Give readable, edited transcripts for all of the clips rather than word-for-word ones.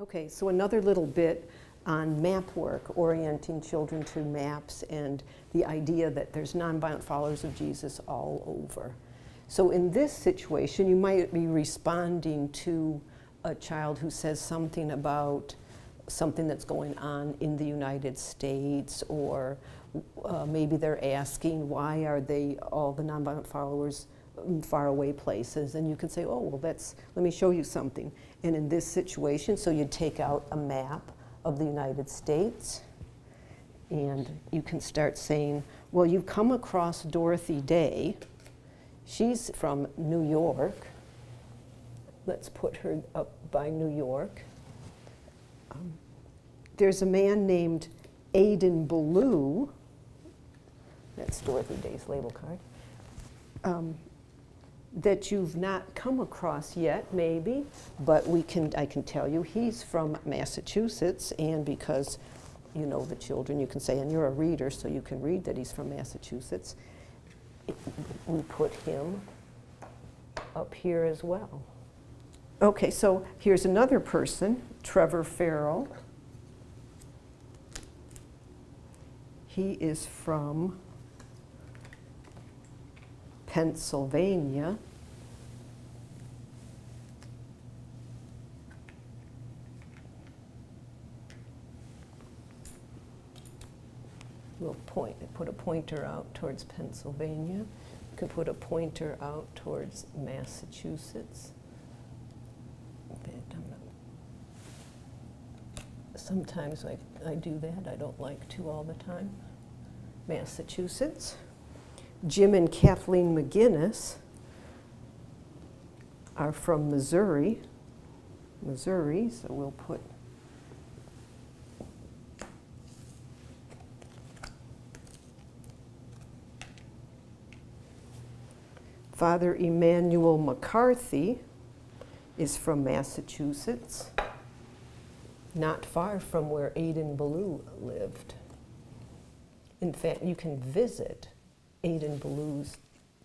Okay, so another little bit on map work, orienting children to maps and the idea that there's nonviolent followers of Jesus all over. So in this situation, you might be responding to a child who says something about something that's going on in the United States, or maybe they're asking, why are they, all the nonviolent followers, far away places? And you can say, oh, well, let me show you something. And in this situation, so you'd take out a map of the United States, and you can start saying, well, you've come across Dorothy Day. She's from New York. Let's put her up by New York. There's a man named Adin Ballou. That's Dorothy Day's label card. That you've not come across yet, maybe, but I can tell you he's from Massachusetts, and because you know the children, you can say, and you're a reader, so you can read that he's from Massachusetts. We put him up here as well. Okay, so here's another person, Trevor Ferrell. He is from Pennsylvania. We'll put a pointer out towards Pennsylvania. You can put a pointer out towards Massachusetts. Sometimes I do that. I don't like to all the time. Massachusetts. Jim and Kathleen McGinnis are from Missouri. So we'll put Father Emmanuel McCarthy is from Massachusetts, not far from where Adin Ballou lived. In fact, you can visit Adin Ballou's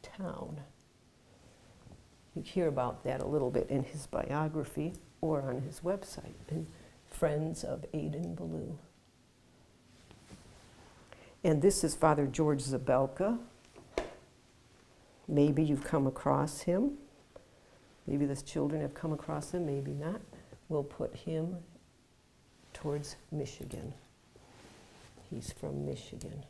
town. You hear about that a little bit in his biography or on his website, in Friends of Adin Ballou. And this is Father George Zabelka. Maybe you've come across him. Maybe the children have come across him, maybe not. We'll put him towards Michigan. He's from Michigan.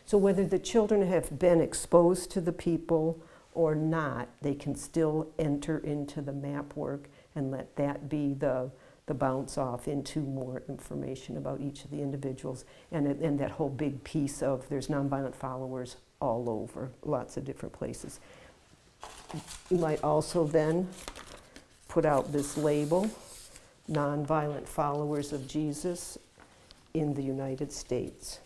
So whether the children have been exposed to the people or not, they can still enter into the map work and let that be the bounce off into more information about each of the individuals, and that whole big piece of there's nonviolent followers all over, lots of different places. You might also then put out this label, Nonviolent Followers of Jesus in the United States.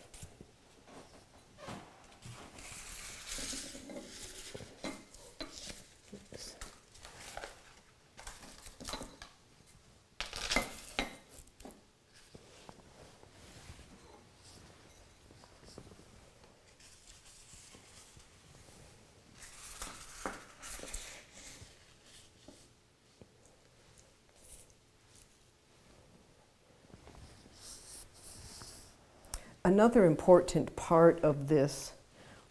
Another important part of this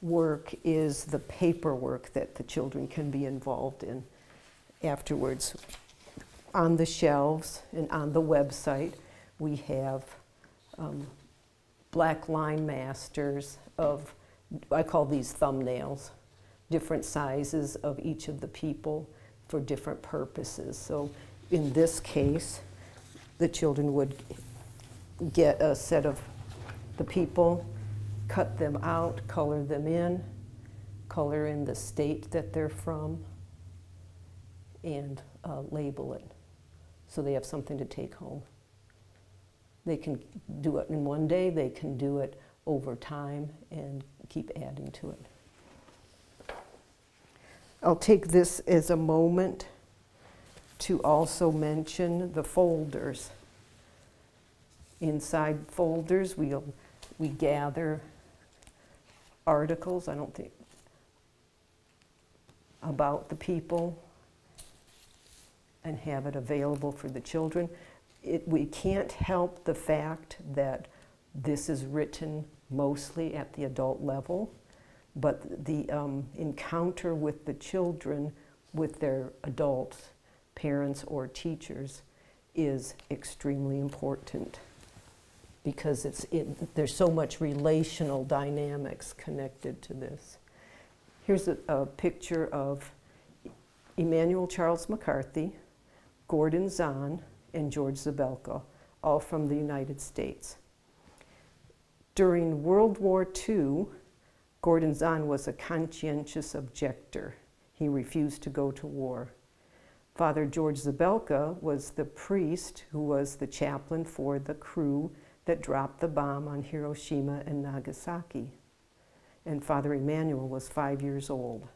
work is the paperwork that the children can be involved in afterwards. On the shelves and on the website, we have black line masters of, I call these thumbnails, different sizes of each of the people for different purposes. So in this case, the children would get a set of the people, cut them out, color them in, color in the state that they're from, and label it so they have something to take home. They can do it in one day, they can do it over time and keep adding to it. I'll take this as a moment to also mention the folders. Inside folders, we gather articles, about the people, and have it available for the children. We can't help the fact that this is written mostly at the adult level, but the encounter with the children, with their adults, parents or teachers, is extremely important because there's so much relational dynamics connected to this. Here's a picture of Emmanuel Charles McCarthy, Gordon Zahn, and George Zabelka, all from the United States. During World War II, Gordon Zahn was a conscientious objector. He refused to go to war. Father George Zabelka was the priest who was the chaplain for the crew that dropped the bomb on Hiroshima and Nagasaki. And Father Emmanuel was 5 years old.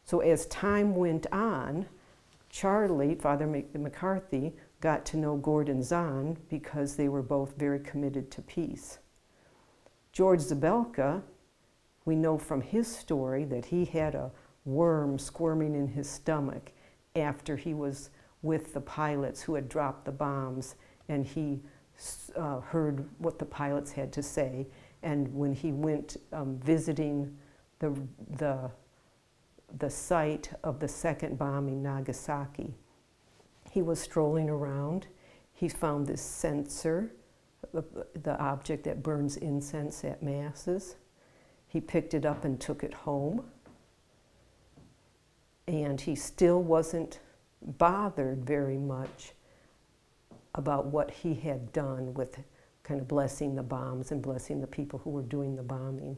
So as time went on, Charlie, Father McCarthy, got to know Gordon Zahn because they were both very committed to peace. George Zabelka, we know from his story that he had a worm squirming in his stomach after he was with the pilots who had dropped the bombs, and he heard what the pilots had to say. And when he went visiting the site of the second bombing, Nagasaki, he was strolling around. He found this censer, the object that burns incense at masses. He picked it up and took it home. And he still wasn't bothered very much about what he had done with kind of blessing the bombs and blessing the people who were doing the bombing.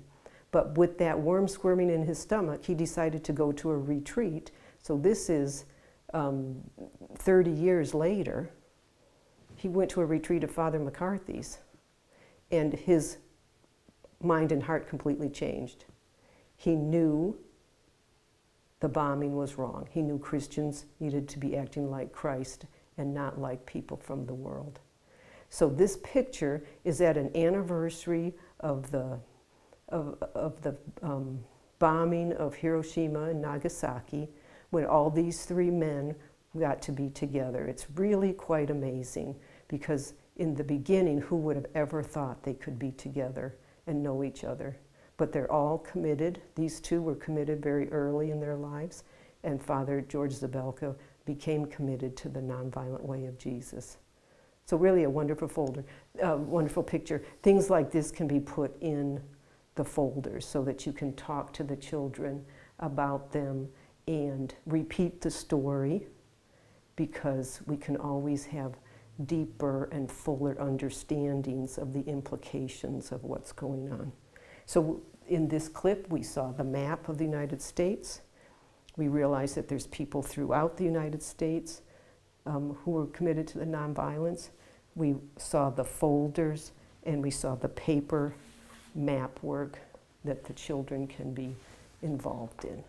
But with that worm squirming in his stomach, he decided to go to a retreat. So this is 30 years later. He went to a retreat of Father McCarthy's, and his mind and heart completely changed. He knew the bombing was wrong. He knew Christians needed to be acting like Christ and not like people from the world. So this picture is at an anniversary of the bombing of Hiroshima and Nagasaki, when all these three men got to be together. It's really quite amazing, because in the beginning, who would have ever thought they could be together and know each other? But they're all committed. These two were committed very early in their lives, and Father George Zabelka became committed to the nonviolent way of Jesus. So really a wonderful wonderful picture. Things like this can be put in the folders so that you can talk to the children about them and repeat the story, because we can always have deeper and fuller understandings of the implications of what's going on. So in this clip, we saw the map of the United States. We realized that there's people throughout the United States who are committed to the nonviolence. We saw the folders, and we saw the paper map work that the children can be involved in.